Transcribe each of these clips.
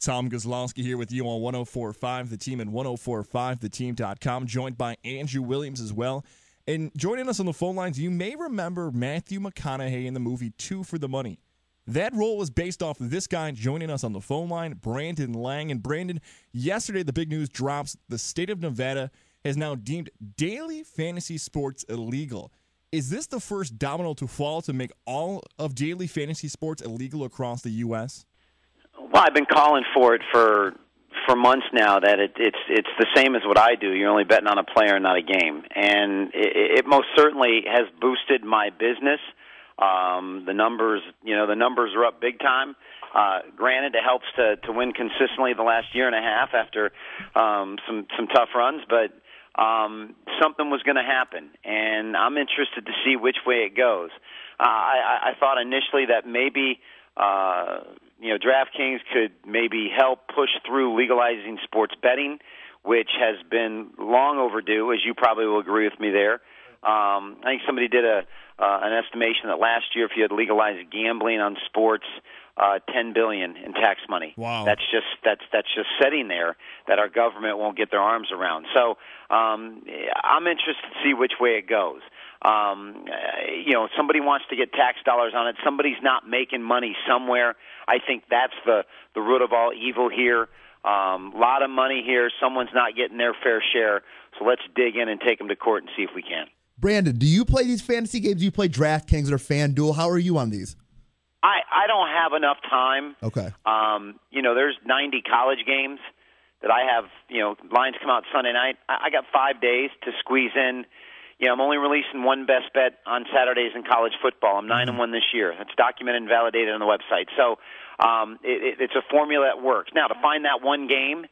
Tom Goslowski here with you on 104.5 The Team and 104.5theteam.com, joined by Andrew Williams as well. And joining us on the phone lines, you may remember Matthew McConaughey in the movie Two for the Money. That role was based off of this guy joining us on the phone line, Brandon Lang. And Brandon, yesterday the big news drops. The state of Nevada has now deemed daily fantasy sports illegal. Is this the first domino to fall to make all of daily fantasy sports illegal across the U.S.? Well, I've been calling for it for months now. That it's the same as what I do. You're only betting on a player, not a game, and it most certainly has boosted my business. The numbers are up big time. Granted, it helps to win consistently the last year and a half after some tough runs, but something was going to happen, and I'm interested to see which way it goes. I thought initially that maybe DraftKings could maybe help push through legalizing sports betting, which has been long overdue, as you probably will agree with me there. I think somebody did an estimation that last year, if you had legalized gambling on sports, $10 billion in tax money. Wow. That's just sitting there that our government won't get their arms around. So I'm interested to see which way it goes. Somebody wants to get tax dollars on it. Somebody's not making money somewhere. I think that's the root of all evil here. Lot of money here. Someone's not getting their fair share. So let's dig in and take them to court and see if we can. Brandon, do you play these fantasy games? Do you play DraftKings or FanDuel? How are you on these? I don't have enough time. Okay. There's 90 college games that I have, lines come out Sunday night. I got 5 days to squeeze in. I'm only releasing one best bet on Saturdays in college football. I'm 9-1 this year. That's documented and validated on the website. So it's a formula that works. Now, to find that one game,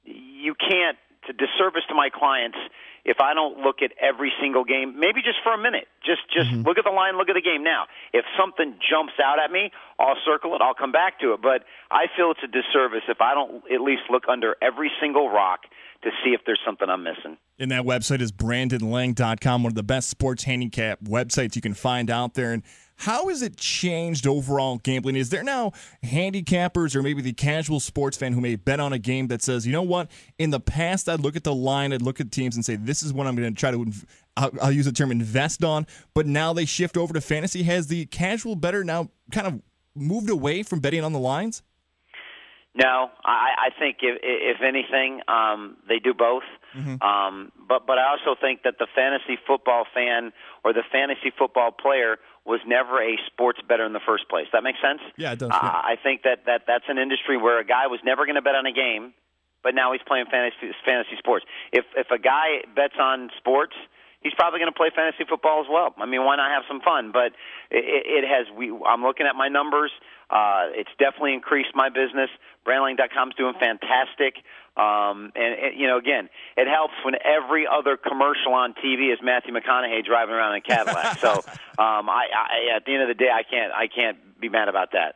you can't, to disservice to my clients, if I don't look at every single game, maybe just for a minute, just look at the line, look at the game. Now, if something jumps out at me, I'll circle it, I'll come back to it. But I feel it's a disservice if I don't at least look under every single rock to see if there's something I'm missing. And that website is BrandonLang.com, one of the best sports handicap websites you can find out there. And how has it changed overall gambling? Is there now handicappers or maybe the casual sports fan who may bet on a game that says, you know what, in the past I'd look at the line, I'd look at teams and say, this is what I'm going to try to, I'll use the term invest on, but now they shift over to fantasy. Has the casual bettor now kind of moved away from betting on the lines? No, I think if anything, they do both. Mm-hmm. But I also think that the fantasy football fan or the fantasy football player was never a sports bettor in the first place. That makes sense? Yeah, it does. I think that's an industry where a guy was never going to bet on a game, but now he's playing fantasy sports. If a guy bets on sports, he's probably going to play fantasy football as well. I mean, why not have some fun? But I'm looking at my numbers. It's definitely increased my business. BrandLang.com is doing fantastic. Again, it helps when every other commercial on TV is Matthew McConaughey driving around in a Cadillac. So, at the end of the day, I can't be mad about that.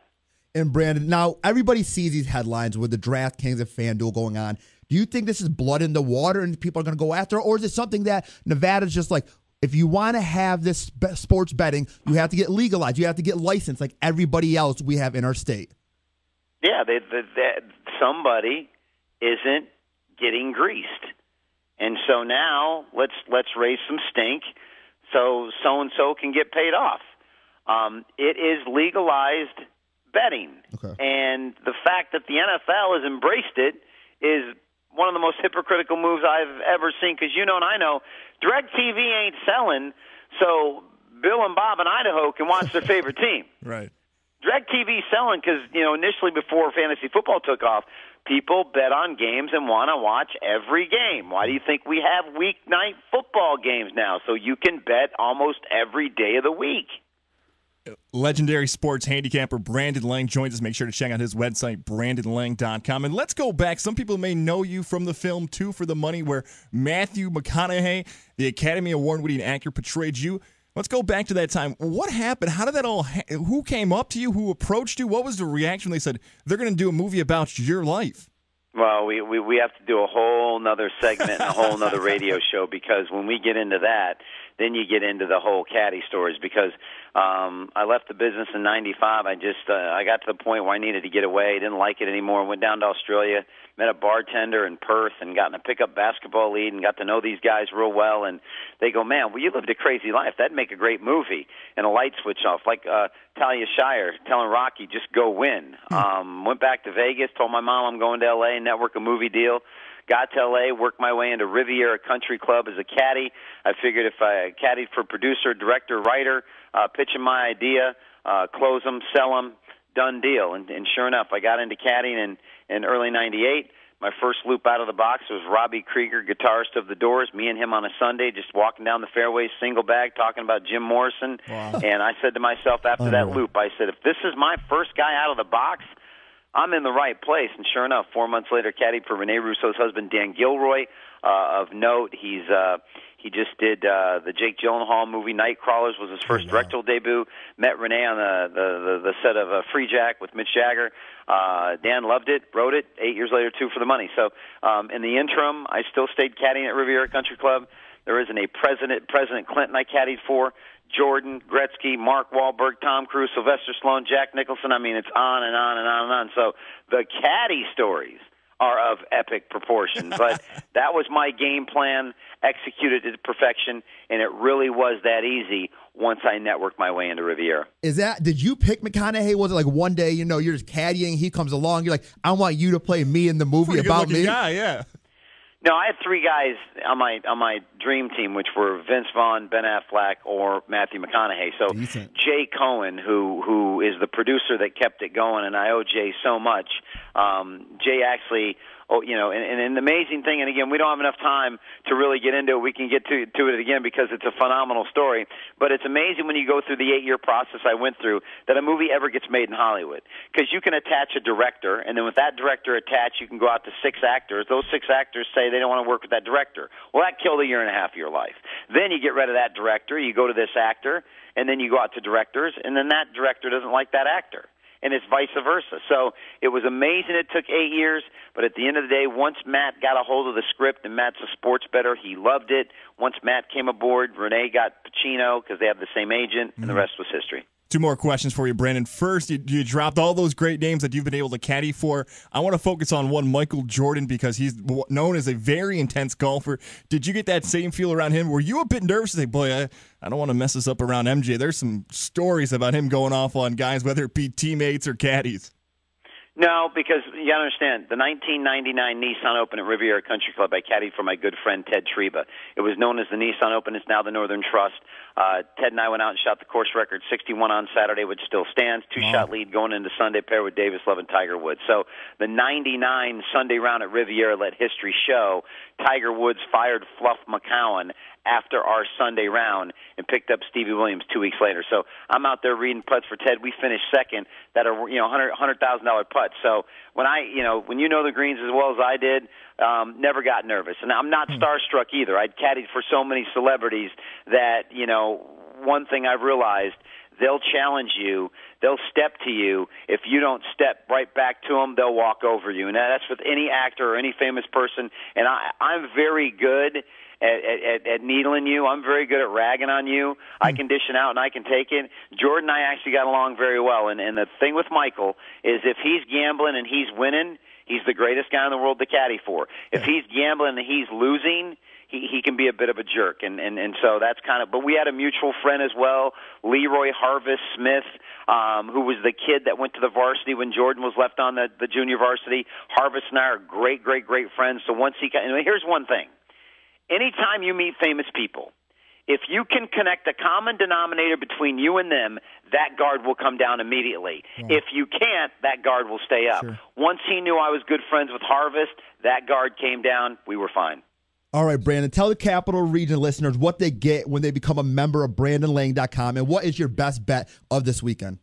And Brandon, now everybody sees these headlines with the DraftKings and FanDuel going on. Do you think this is blood in the water and people are going to go after it? Or is it something that Nevada's just like, if you want to have this sports betting, you have to get legalized. You have to get licensed like everybody else we have in our state? Yeah, somebody isn't getting greased. And so now let's raise some stink so-and-so can get paid off. It is legalized betting. Okay. And the fact that the NFL has embraced it is one of the most hypocritical moves I've ever seen, because and I know DirecTV ain't selling, so Bill and Bob in Idaho can watch their favorite team. Right. DirecTV selling because, initially before fantasy football took off, people bet on games and want to watch every game. Why do you think we have weeknight football games now? So you can bet almost every day of the week. Legendary sports handicapper Brandon Lang joins us. Make sure to check out his website, BrandonLang.com. And let's go back. Some people may know you from the film Two for the Money, where Matthew McConaughey, the Academy Award-winning actor, portrayed you. Let's go back to that time. What happened? How did that all who came up to you? Who approached you? What was the reaction when they said they're going to do a movie about your life? Well, we have to do a whole nother segment and a whole nother radio show, because when we get into that, then you get into the whole caddy stories because I left the business in '95. I got to the point where I needed to get away. Didn't like it anymore. Went down to Australia, met a bartender in Perth, and got in a pickup basketball league and got to know these guys real well. And they go, man, well, you lived a crazy life. That'd make a great movie. And a light switch off, like Talia Shire telling Rocky, just go win. Went back to Vegas, told my mom I'm going to L.A., network a movie deal. Got to L.A., worked my way into Riviera Country Club as a caddy. I figured if I caddied for producer, director, writer, pitching my idea, close them, sell them, done deal. And sure enough, I got into caddying in early '98. My first loop out of the box was Robbie Krieger, guitarist of The Doors, me and him on a Sunday, just walking down the fairways, single bag, talking about Jim Morrison. Wow. And I said to myself after that loop, I said, if this is my first guy out of the box, I'm in the right place. And sure enough, 4 months later, caddied for Rene Russo's husband, Dan Gilroy. Of note, he just did the Jake Gyllenhaal movie Nightcrawlers was his first directorial debut. Met Rene on the set of Free Jack with Mitch Jagger. Dan loved it, wrote it. 8 years later, 2 for the money. So in the interim, I still stayed caddying at Riviera Country Club. There isn't a President Clinton I caddied for. Jordan, Gretzky, Mark Wahlberg, Tom Cruise, Sylvester Stallone, Jack Nicholson. I mean, it's on and on and on and on. So the caddy stories are of epic proportion. But that was my game plan, executed it to perfection, and it really was that easy once I networked my way into Riviera. Did you pick McConaughey? Was it like one day, you're just caddying, he comes along, you're like, I want you to play me in the movie about me? Guy, yeah. No, I had 3 guys on my dream team, which were Vince Vaughn, Ben Affleck, or Matthew McConaughey. So decent. Jay Cohen, who is the producer that kept it going, and I owe Jay so much. Jay actually, and an amazing thing, and again, we don't have enough time to really get into it. We can get to it again because it's a phenomenal story. But it's amazing when you go through the 8-year process I went through that a movie ever gets made in Hollywood. Because you can attach a director, and then with that director attached, you can go out to 6 actors. Those 6 actors say they don't want to work with that director. Well, that killed 1.5 years of your life. Then you get rid of that director, you go to this actor, and then you go out to directors, and then that director doesn't like that actor. And it's vice versa. So it was amazing it took 8 years, but at the end of the day, once Matt got a hold of the script, and Matt's a sports bettor, he loved it. Once Matt came aboard, Renee got Pacino because they have the same agent, and the rest was history. 2 more questions for you, Brandon. First, you dropped all those great names that you've been able to caddy for. I want to focus on one, Michael Jordan, because he's known as a very intense golfer. Did you get that same feel around him? Were you a bit nervous to say, boy, I don't want to mess this up around MJ? There's some stories about him going off on guys, whether it be teammates or caddies. No, because you got to understand, the 1999 Nissan Open at Riviera Country Club, I caddied for my good friend Ted Treba. It was known as the Nissan Open. It's now the Northern Trust. Ted and I went out and shot the course record, 61 on Saturday, which still stands. 2-shot lead going into Sunday, pair with Davis Love and Tiger Woods. So the 99 Sunday round at Riviera let history show. Tiger Woods fired Fluff McCowan after our Sunday round and picked up Stevie Williams 2 weeks later. So I'm out there reading putts for Ted. We finished second that are $100,000 putts. So when when you know the greens as well as I did, never got nervous. And I'm not starstruck either. I'd caddied for so many celebrities that one thing I've realized, they'll challenge you. They'll step to you. If you don't step right back to them, they'll walk over you. And that's with any actor or any famous person. And I'm very good at needling you. I'm very good at ragging on you. I can dish it out and I can take it. Jordan and I actually got along very well. And the thing with Michael is if he's gambling and he's winning, he's the greatest guy in the world to caddy for. If he's gambling and he's losing, he can be a bit of a jerk. And so that's kind of, but we had a mutual friend as well, Leroy Harvest Smith, who was the kid that went to the varsity when Jordan was left on the junior varsity. Harvest and I are great, great, great friends. So once he got, and here's one thing. Anytime you meet famous people, if you can connect a common denominator between you and them, that guard will come down immediately. Yeah. If you can't, that guard will stay up. Sure. Once he knew I was good friends with Harvest, that guard came down. We were fine. All right, Brandon, tell the Capital Region listeners what they get when they become a member of BrandonLang.com, and what is your best bet of this weekend?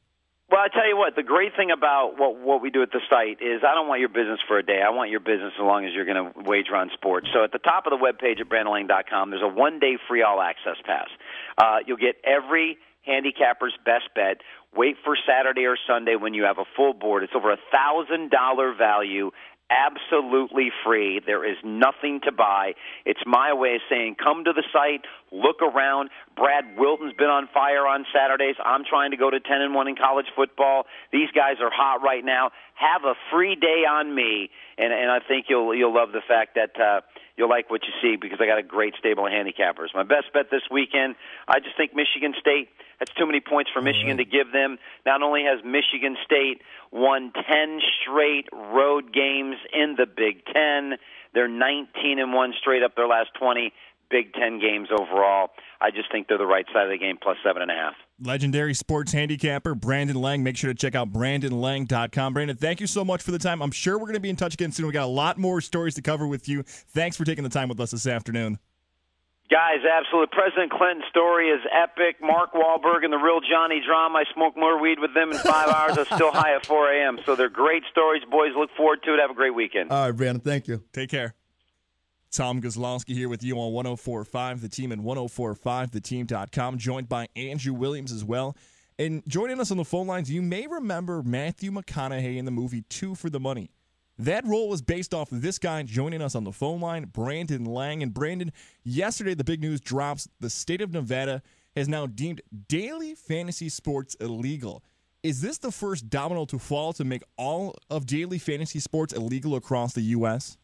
Well, I tell you what, the great thing about what we do at the site is I don't want your business for a day. I want your business as long as you're going to wager on sports. So at the top of the webpage at BrandonLang.com, there's a 1-day free all-access pass. You'll get every Handicapper's best bet. Wait for Saturday or Sunday when you have a full board. It's over $1,000 value. Absolutely free. There is nothing to buy. It's my way of saying come to the site, look around. Brad Wilton's been on fire on Saturdays. I'm trying to go to 10-1 in college football. These guys are hot right now. Have a free day on me, and I think you'll love the fact that you'll like what you see because I got a great stable of handicappers. My best bet this weekend, I just think Michigan State. That's too many points for Michigan to give them. Not only has Michigan State won 10 straight road games in the Big Ten, they're 19-1 straight up their last 20 Big Ten games overall. I just think they're the right side of the game, plus 7.5. Legendary sports handicapper Brandon Lang. Make sure to check out BrandonLang.com. Brandon, thank you so much for the time. I'm sure we're going to be in touch again soon. We got a lot more stories to cover with you. Thanks for taking the time with us this afternoon. Guys, absolutely. President Clinton's story is epic. Mark Wahlberg and the real Johnny Drum. I smoked more weed with them in 5 hours. I'm still high at 4 a.m. So they're great stories, boys. Look forward to it. Have a great weekend. All right, Brandon. Thank you. Take care. Tom Goslowski here with you on 104.5 The Team and 104.5theteam.com, joined by Andrew Williams as well. And joining us on the phone lines, you may remember Matthew McConaughey in the movie Two for the Money. That role was based off of this guy joining us on the phone line, Brandon Lang. And Brandon, yesterday the big news drops. The state of Nevada has now deemed daily fantasy sports illegal. Is this the first domino to fall to make all of daily fantasy sports illegal across the U.S.?